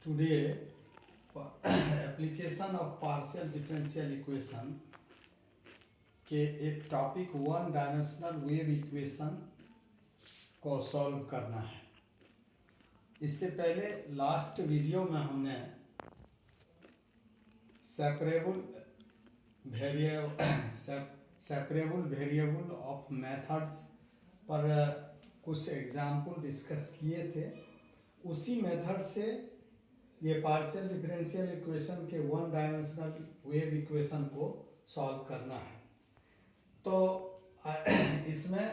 today application of partial differential equation के एक topic one dimensional wave equation को solve करना है। इससे पहले लास्ट वीडियो में हमने सेपरेबल वेरिएबल ऑफ मेथड्स पर कुछ एग्जाम्पल डिस्कस किए थे। उसी मेथड से ये पार्शियल डिफरेंशियल इक्वेशन के वन डायमेंशनल वेव इक्वेशन को सॉल्व करना है। तो इसमें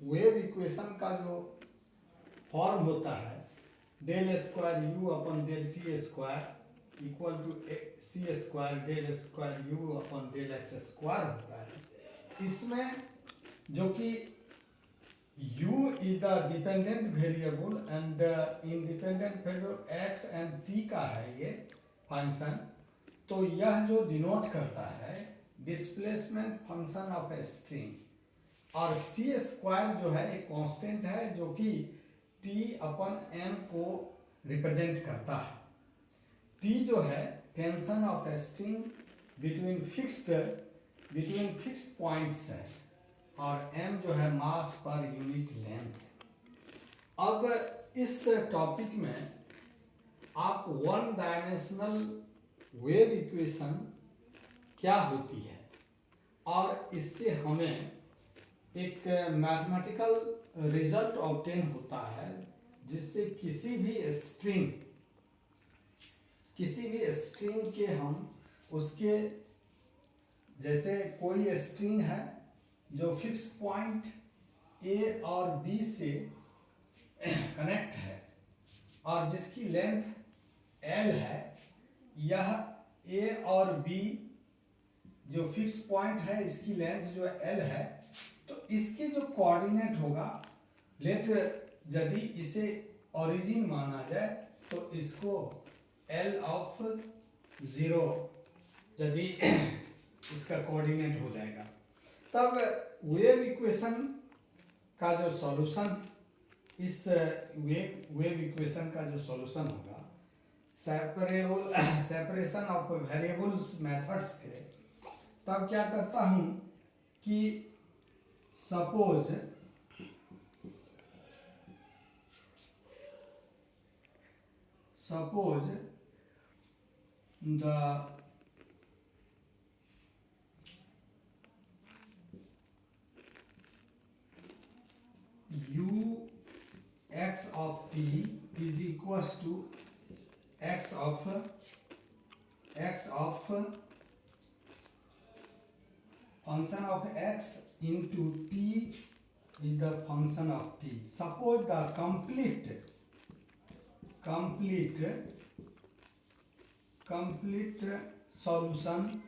वेव इक्वेशन का जो फॉर्म होता है del square u upon del t square equal to c square del square u upon del x square होता है। इसमें जो कि u is the dependent variable and independent variable x and t का है ये फंक्शन। तो यह जो डिनोट करता है displacement function of a string, और सी स्क्वायर जो है एक कांस्टेंट है जो कि t अपन m को रिप्रेजेंट करता है। t जो है tension of a string between fixed points है, और m जो है मास पर यूनिट लेंथ है। अब इस टॉपिक में आप वन डायमेंशनल वेव इक्वेशन क्या होती है और इससे हमें एक मैथमेटिकल रिजल्ट ऑब्टेन होता है जिससे किसी भी स्ट्रिंग के हम उसके जैसे कोई स्ट्रिंग है जो फिक्स पॉइंट ए और बी से कनेक्ट है और जिसकी लेंथ एल है, यह ए और बी जो फिक्स पॉइंट है इसकी लेंथ जो एल है, तो इसके जो कोऑर्डिनेट होगा लेट यदि इसे ओरिजिन माना जाए तो इसको एल ऑफ 0 यदि इसका कोऑर्डिनेट हो जाएगा, तब वेव इक्वेशन का जो सॉल्यूशन इस वेव इक्वेशन का जो सॉल्यूशन होगा सेपरेशन ऑफ वेरिएबल्स मेथड्स के, तब क्या करता हूं कि suppose the u x of t is equals to x of function of x into t is the function of t. Suppose the complete solution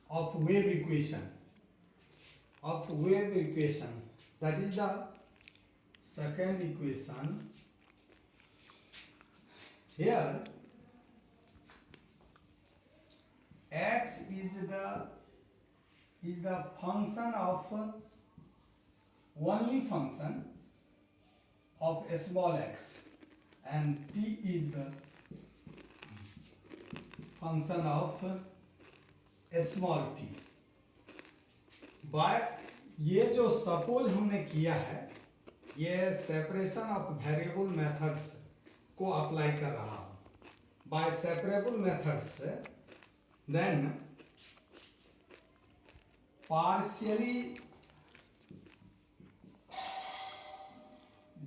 of wave equation that is the second equation. Here x is the function of only function of small x, and t is the function of small t. By ये जो suppose हमने किया है ये separation of variable methods को apply कर रहा हूं। By separable methods then partially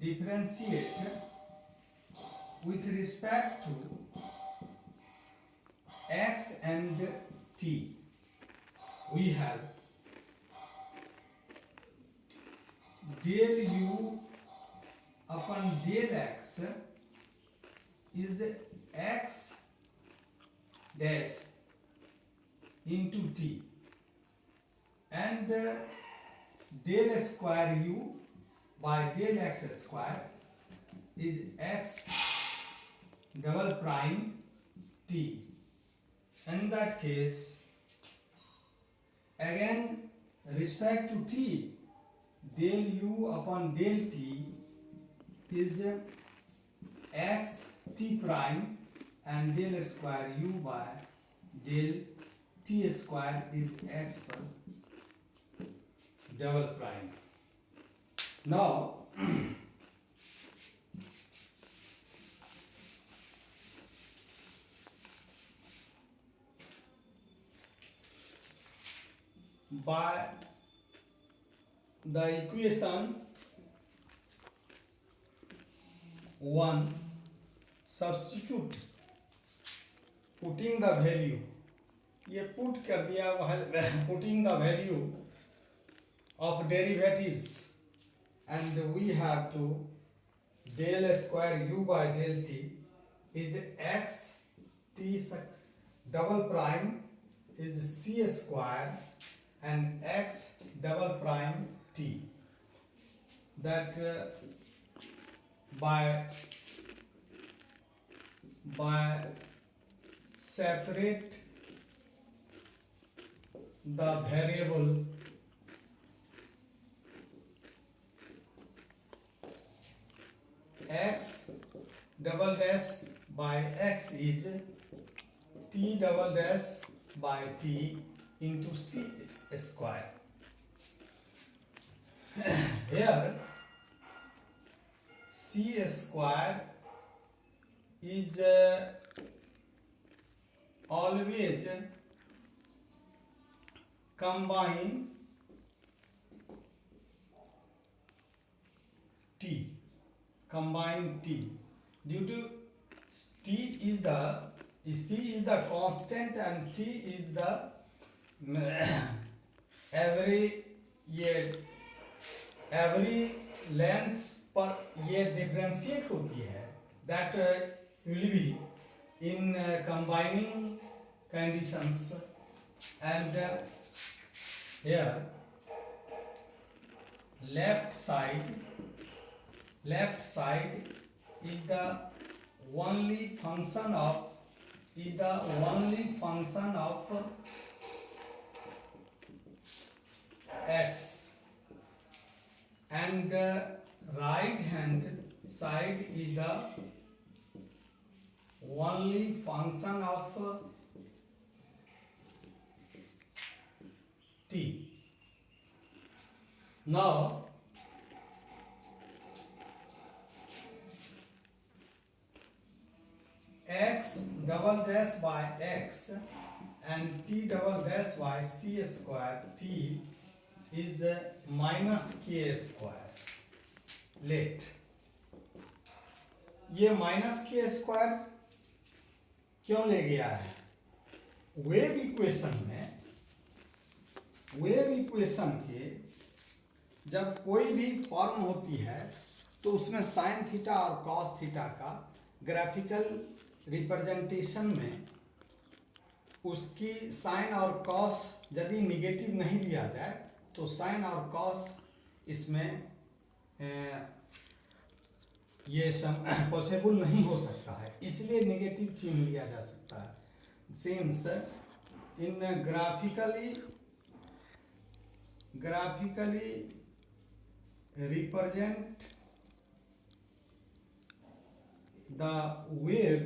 differentiate with respect to x and t, we have del u upon del x is x dash into t, and del square u by del x square is x double prime t. In that case, again respect to t, del u upon del t is x t prime and del square u by del t square is x per double prime. Now by the equation 1, substitute putting the value, ये put कर दिया putting the value of derivatives, and we have to del square u by del t is x t double prime is c square and x double prime t, that by separate the variable x double dash by x is t double dash by t into c square. Here c square is always combine t, due to t is the c is the constant and t is the every length पर ये differentiate होती है, that will be in combining conditions, and here left side is the only function of x, and right hand side is the only function of t. Now x double dash by x and t double dash by c square t is minus k square. Let ये minus k square क्यों ले गया है? Wave equation के जब कोई भी form होती है तो उसमें साइन थीटा और कॉस थीटा का ग्राफिकल रिप्रेजेंटेशन में उसकी साइन और कॉस यदि निगेटिव नहीं लिया जाए तो साइन और कॉस इसमें ये पॉसिबल नहीं हो सकता है, इसलिए नेगेटिव चिन्ह लिया जा सकता है। Since in graphically represent the wave,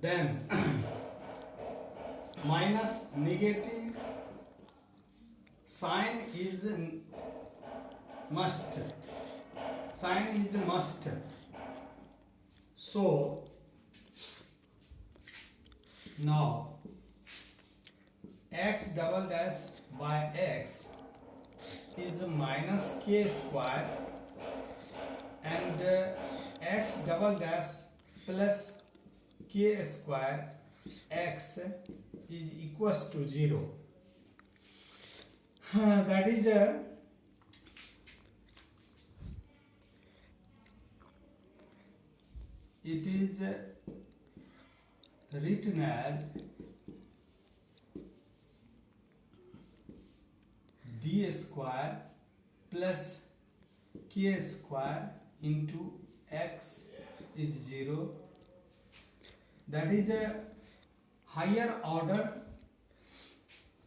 then minus negative sign is must, so now x double dash by x is minus k square and x double dash plus k square x is equals to 0. That is it is written as d square plus k square into x is 0. That is a higher order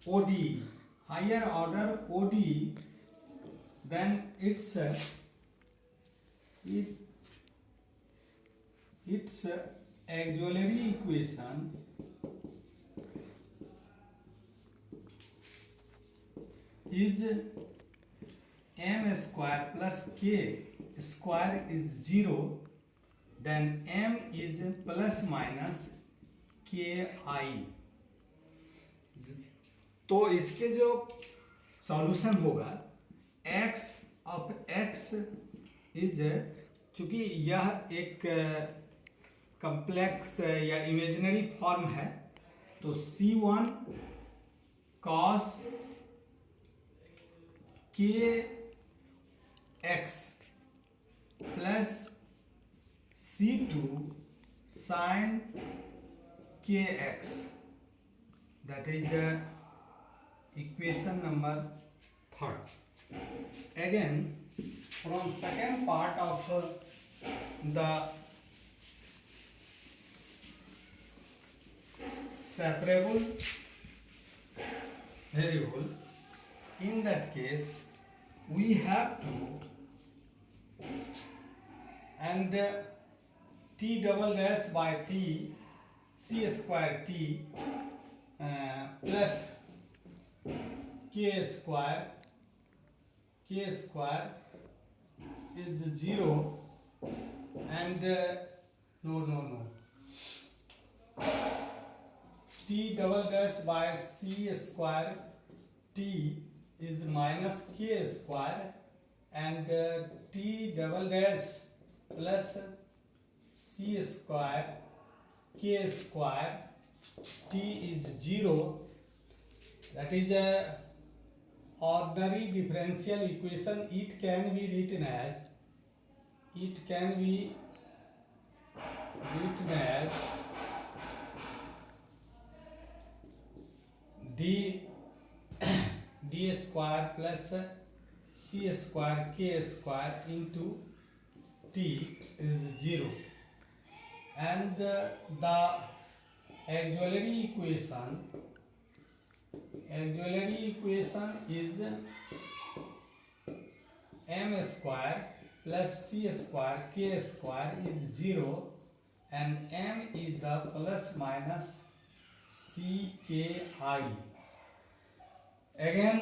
ODE. Then its auxiliary equation is m square plus k square is 0, then m is plus minus ki. तो इसके जो solution होगा x of x is, चूंकि यह एक complex या imaginary form है, तो c1 cos k x plus c2 sin k x, that is the equation number 3rd. Again, from second part of the separable variable, in that case we have to, and t double dash by t c square t plus k square is 0, and no t double dash by c square t is minus k square, and t double dash plus c square k square t is 0. That is a ordinary differential equation. It can be written as d square plus c square k square into t is 0, and the auxiliary equation is m square plus c square k square is 0, and m is the plus minus cky. Again,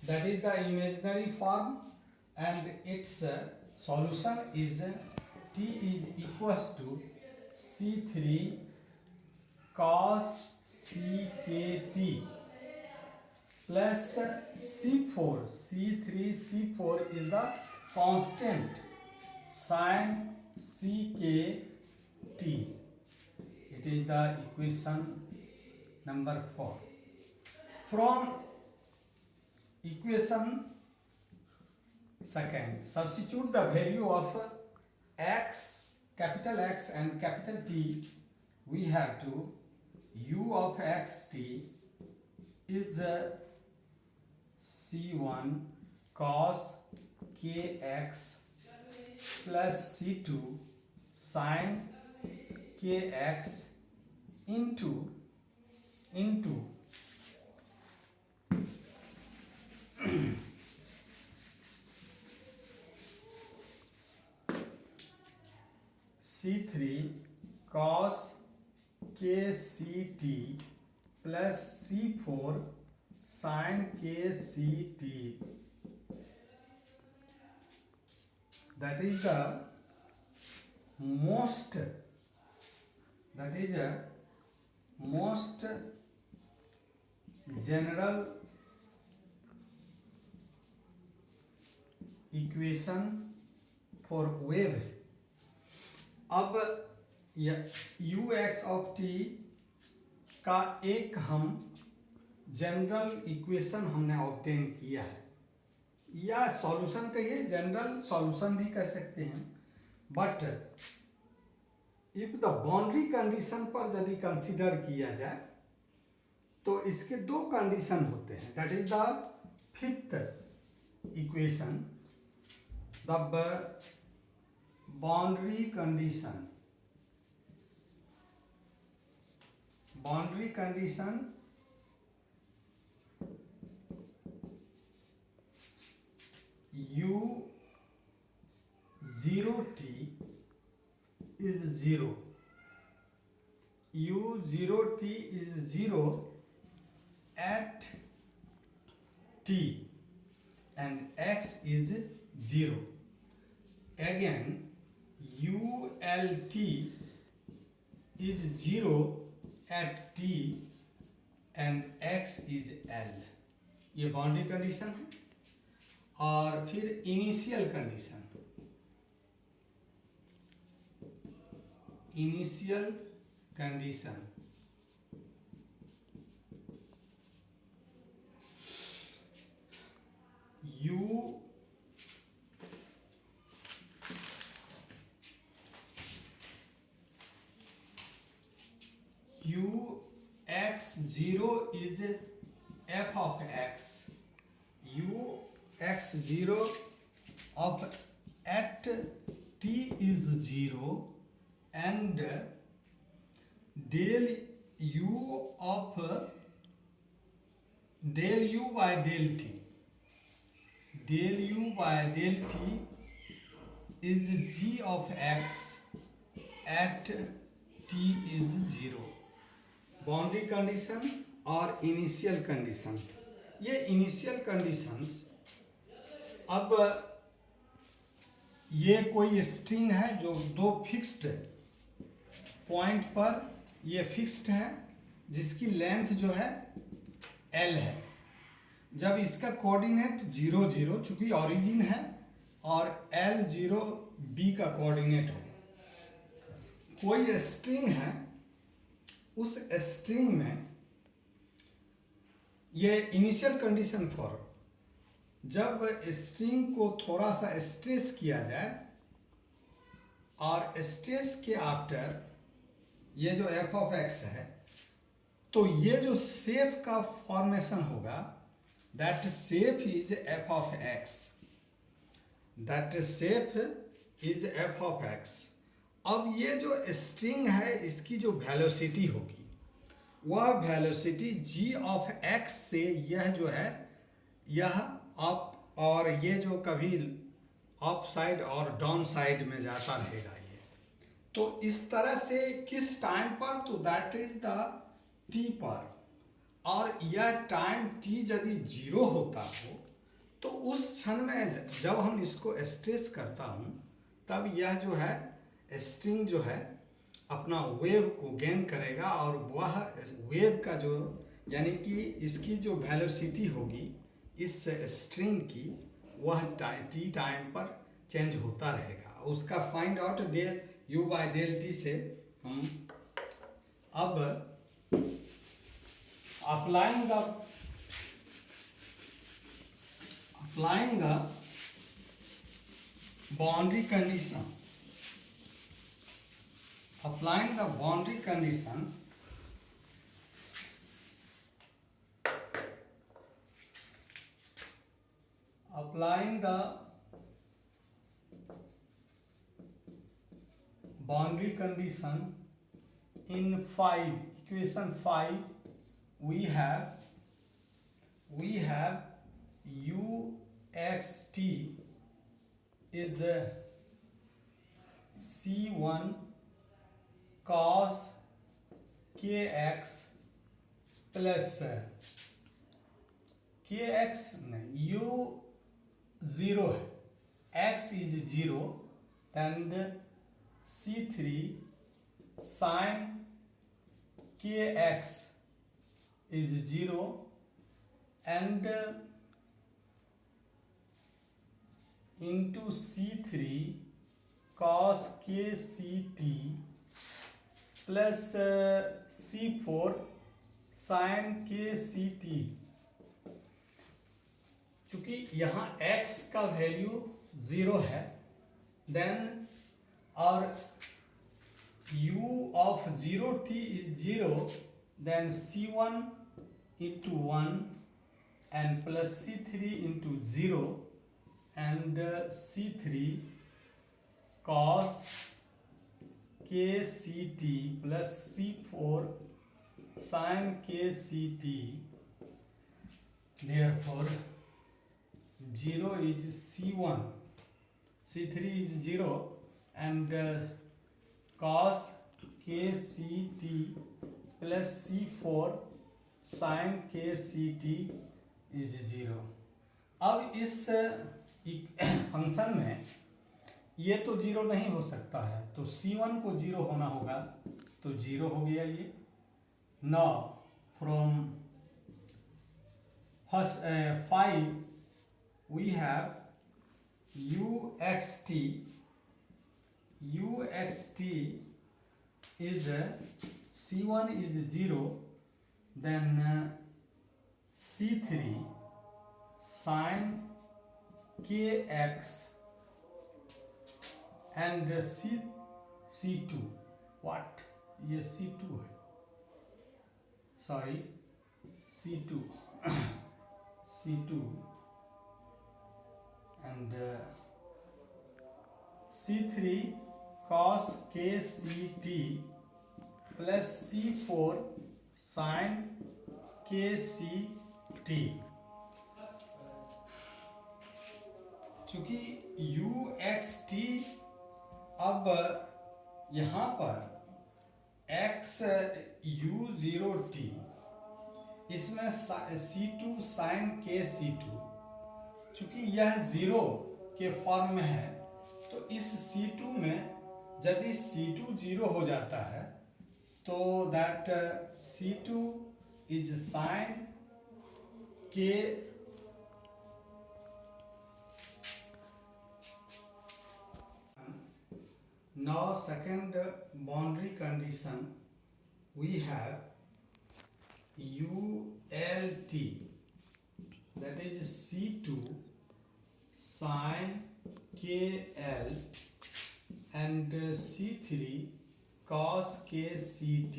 that is the imaginary form, and its solution is t is equals to c3 cos ckT plus c4. C4 is the constant sin ckT. It is the equation number 4. From equation second, substitute the value of x, capital X and capital T. We have to u of xt is c1 cos kx plus c2 sin kx into c3 cos kct plus c4 sin kct. That is the most general equation for wave. अब u x of t का एक हम general equation हमने obtain किया है, या solution कहिए, general solution भी कह सकते हैं, but if the boundary condition पर यदि कंसीडर किया जाए तो इसके दो कंडीशन होते हैं. That is the fifth equation, the boundary condition u 0t is 0, u0t is 0 at t, and x is 0. Again, ult is 0 at t and x is l. ये बाउंड्री कंडीशन है. और फिर initial condition, initial condition u x0 is f of x, u x0 of at t is 0 and del u of del u by del t, del u by del t is g of x at t is 0. Boundary condition और initial condition. ये initial conditions, अब ये कोई string है जो दो fixed point पर ये फिक्स्ड है, जिसकी लेंथ जो है l है. जब इसका कोऑर्डिनेट 0 0, चूंकि ओरिजिन है और l 0 b का कोऑर्डिनेट हो, कोई स्ट्रिंग है, उस स्ट्रिंग में ये इनिशियल कंडीशन फॉर, जब स्ट्रिंग को थोड़ा सा स्ट्रेस किया जाए और स्ट्रेस के आफ्टर ये जो f ऑफ x है, तो ये जो शेप का फॉर्मेशन होगा, that shape is f of x, that shape is f of x. अब ये जो स्ट्रिंग है, इसकी जो वेलोसिटी होगी, वह वेलोसिटी g ऑफ x से यह जो है, यह अप, और ये जो कभी अप साइड और डाउन साइड में जाता रहेगा ये. तो इस तरह से किस टाइम पर, तो दैट इज द t पर. और यह टाइम t यदि 0 होता हो, तो उस क्षण में जब हम इसको स्ट्रेस करता हूँ, तब यह जो है स्ट्रिंग जो है अपना वेव को गेन करेगा, और वह वेव का जो, यानी कि इसकी जो वेलोसिटी होगी इस स्ट्रिंग की, वह टी टाइम पर चेंज होता रहेगा. उसका find out del u by del t से हम अब applying the boundary condition, applying the boundary condition, applying the boundary condition in 5, equation 5, we have u x t is c1 cos kx plus kx नहीं, u 0 है, x is 0, and c3 sin kx is 0, and into c3 cos kct plus c4 sin kct. क्योंकि यहाँ x का value 0 है, then और u of 0t is 0, then c1 into 1 and plus c3 into 0 and c3 cos kct plus c4 sin kct. Therefore 0 is c1, c3 is 0, and cos k c t plus c4 sin k c t is 0। अब इस function में ये तो 0 नहीं हो सकता है, तो c1 को 0 होना होगा, तो 0 हो गया ये। Now from first 5 we have uxt is c1 is 0, then c3 sin kx and c2 what ये c2 है, sorry c2 c2 and c3 cos kct plus c4 sin kct। चूंकि uxt अब यहाँ पर x u0t, इसमें c2 sin kc2, चूंकि यह 0 के फॉर्म में है, तो इस c2 में यदि c2 0 हो जाता है तो that c2 is sin k now second boundary condition we have ult, that is c2 sin kl and c3 cos kct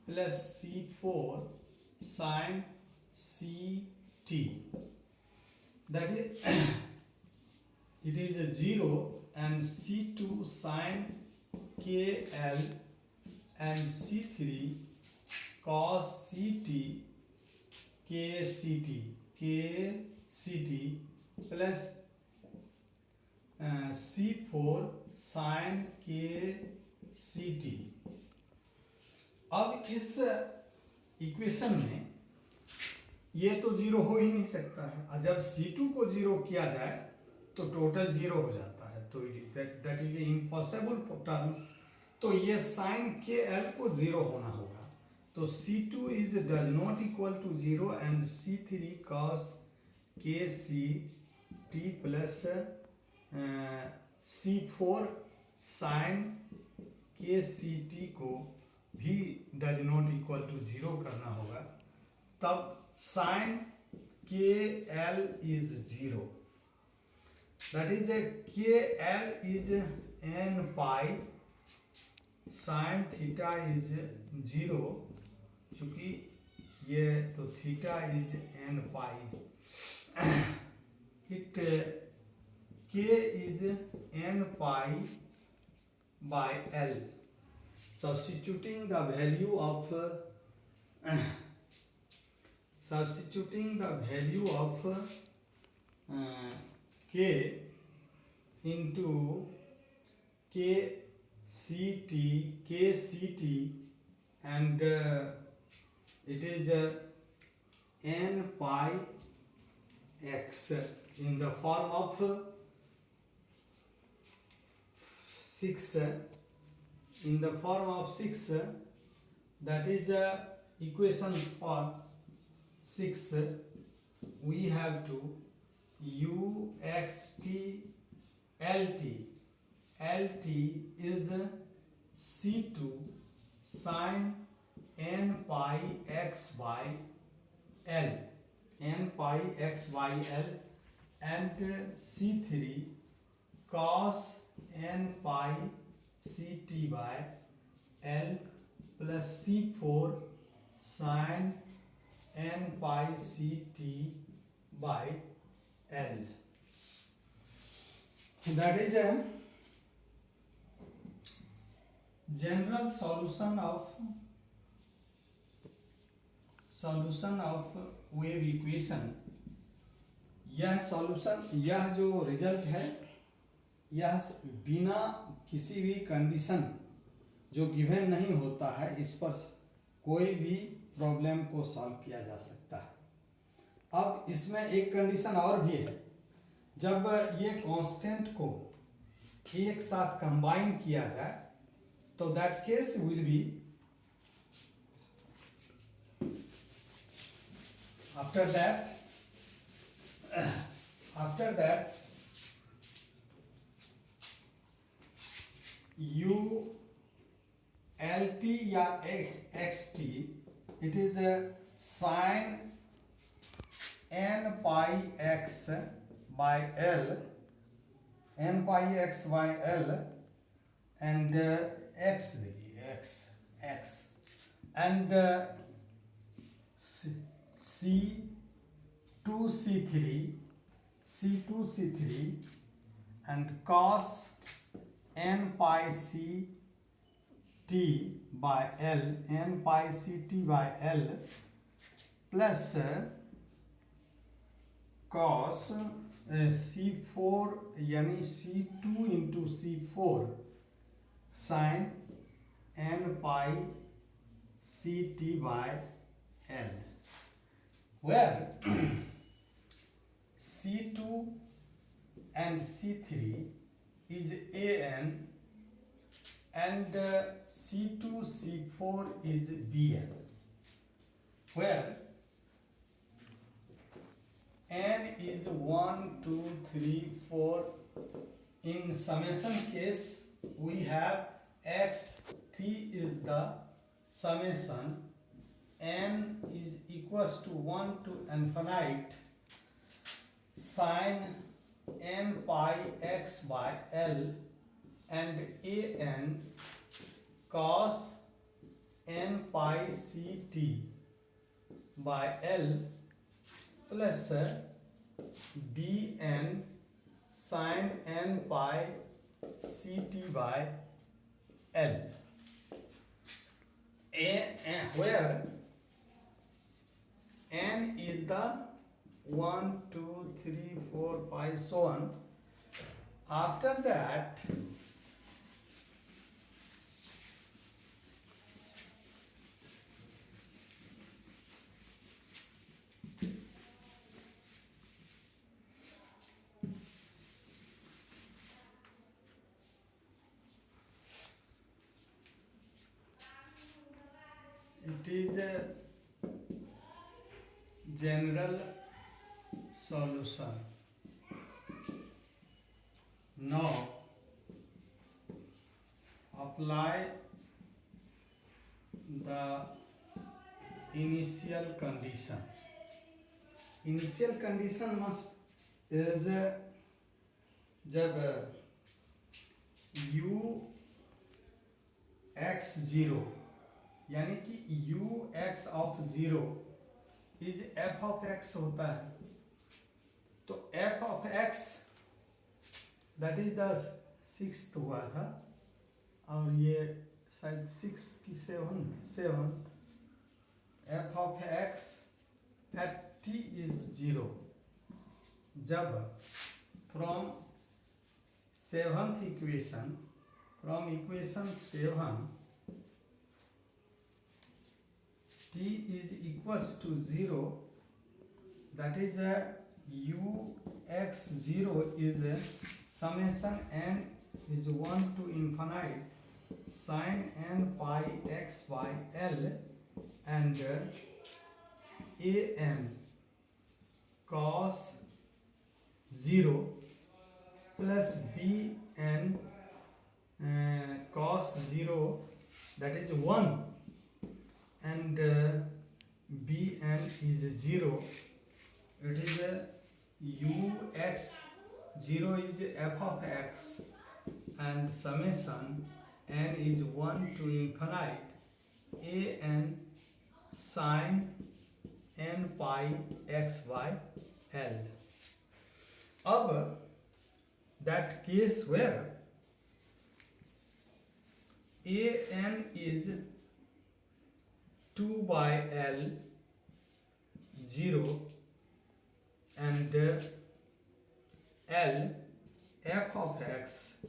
plus c4 sin ct, that is it is a 0 and c2 sin kl and c3 cos ct kct plus c4 sin kct। अब इस equation में ये तो 0 हो ही नहीं सकता है, और जब c2 को 0 किया जाए तो टोटल 0 हो जाता है, तो दैट इज इम्पॉसिबल टर्म्स। तो ये sin kl को 0 होना होगा, तो c2 is does not equal to 0 and c3 cos kct plus c4 sin kct को भी डज नॉट इक्वल टू 0 करना होगा, तब sin kl is 0, that is kl is n pi sin theta is 0, चूंकि ये तो theta is n pi, it k is n pi by l, substituting the value of k into kct and it is n pi x in the form of 6, in the form of 6, that is equation for 6, we have to uxt lt is c2 sin n pi x by l, n pi x by l and c3 cos n pi ct by l plus c4 sin n pi ct by l, that is a general solution of wave equation। यह solution, यह जो result है, यह बिना किसी भी condition जो given नहीं होता है इस पर कोई भी प्रॉब्लम को सॉल्व किया जा सकता है। अब इसमें एक कंडीशन और भी है, जब ये कांस्टेंट को एक साथ कंबाइन किया जाए तो that case will be after that u LT या XT, it is a sin n pi x by L, n pi x by L and x देखिए x and C2C3 and cos n pi c t by L, n pi c t by L plus cos C4 यानी C2 into C4 sin n pi c t by L, where C2 and C3 is an and C2 C4 is Bn, where n is 1 2 3 4. In summation case we have x t is the summation, n is equals to 1 to infinite sin n pi x by L and an cos n pi c t by L plus bn sin n pi c t by L, where n is the 1 2 3 4 5 so on. After that it is a general solution. Now apply the initial condition. Initial condition must is जब u x 0 यानी कि u x of 0 is f of x होता है, तो f of x that is the 6th हुआ था और ये शायद 6 की 7th f of x at t is 0, जब from 7th equation, from equation 7 t is equals to 0, that is a u x 0 is a summation n is 1 to infinite sin n pi x by L and an cos 0 plus bn cos 0 that is 1 and bn is 0. It is a u x 0 is f of x and summation n is 1 to infinite an sin n pi x by L. अब that case where an is 2 by L 0 and L f of x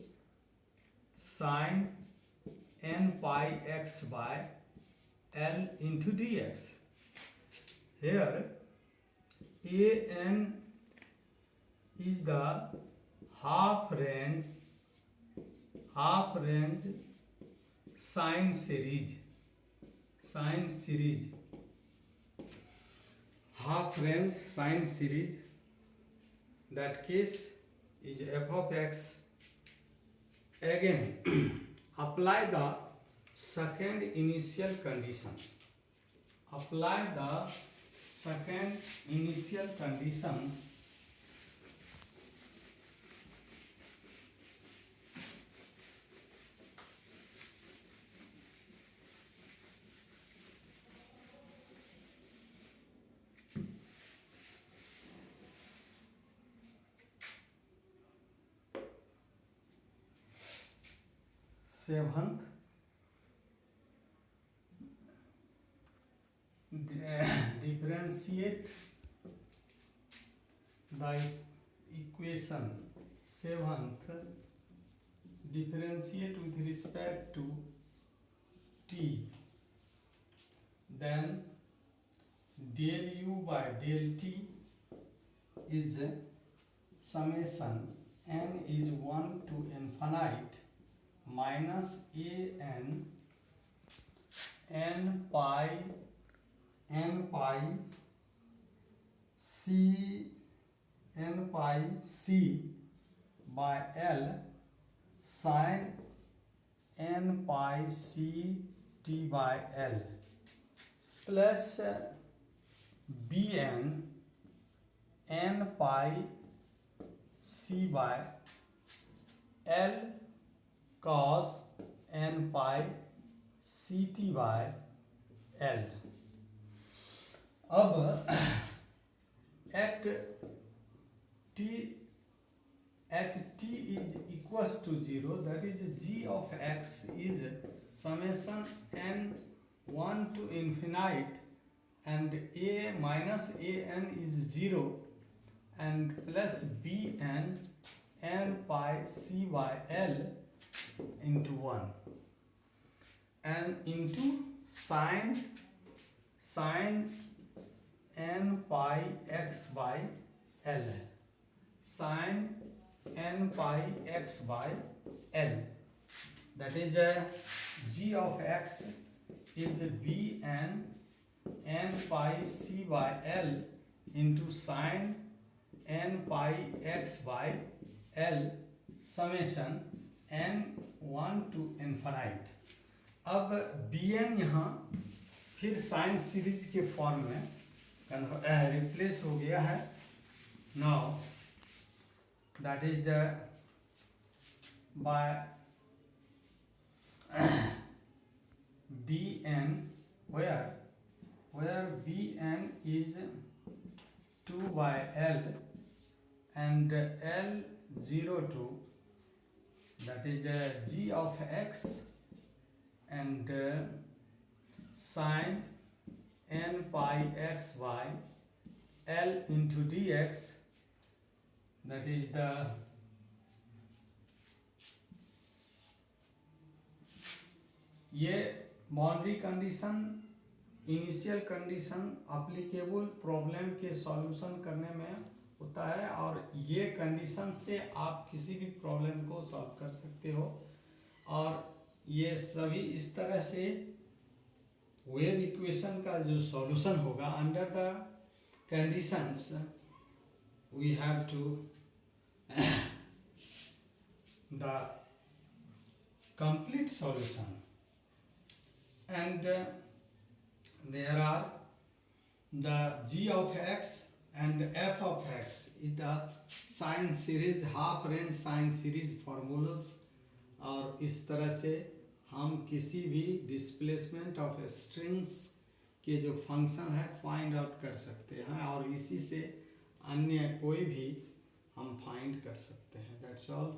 sin n pi x by L into dx. Here an is the half range sine series, half range sine series. That case is f of x. Again apply the second initial condition. Apply the second initial conditions. Seventh, differentiate the equation. Seventh, differentiate with respect to t. Then del u by del t is summation n is 1 to infinite minus n pi c by L sin n pi c t by L plus bn n pi c by L cos n pi ct by L. अब at t is equals to 0, that is g of x is summation n 1 to infinite and a minus an is 0 and plus bn n pi c by L into 1 and into sin n pi x by L, sin n pi x by L, that is g of x is bn n pi c by L into sin n pi x by L summation n 1 to infinite. अब bn यहाँ फिर sine series के form में replace हो गया है. Now that is by bn where bn is 2 by L and L 0 to, that is g of x and sin n pi x by L into dx, that is the ये boundary condition initial condition applicable problem के solution करने में होता है और ये condition से आप किसी भी प्रॉब्लम को सॉल्व कर सकते हो. और ये सभी इस तरह से वेव इक्वेशन का जो सॉल्यूशन होगा under the conditions we have to the complete solution and there are the g of x and f of x is the sine series half range sine series formulas. और इस तरह से हम किसी भी डिस्प्लेसमेंट ऑफ स्ट्रिंग्स के जो function है फाइंड आउट कर सकते हैं और इसी से अन्य कोई भी हम फाइंड कर सकते हैं. That's all.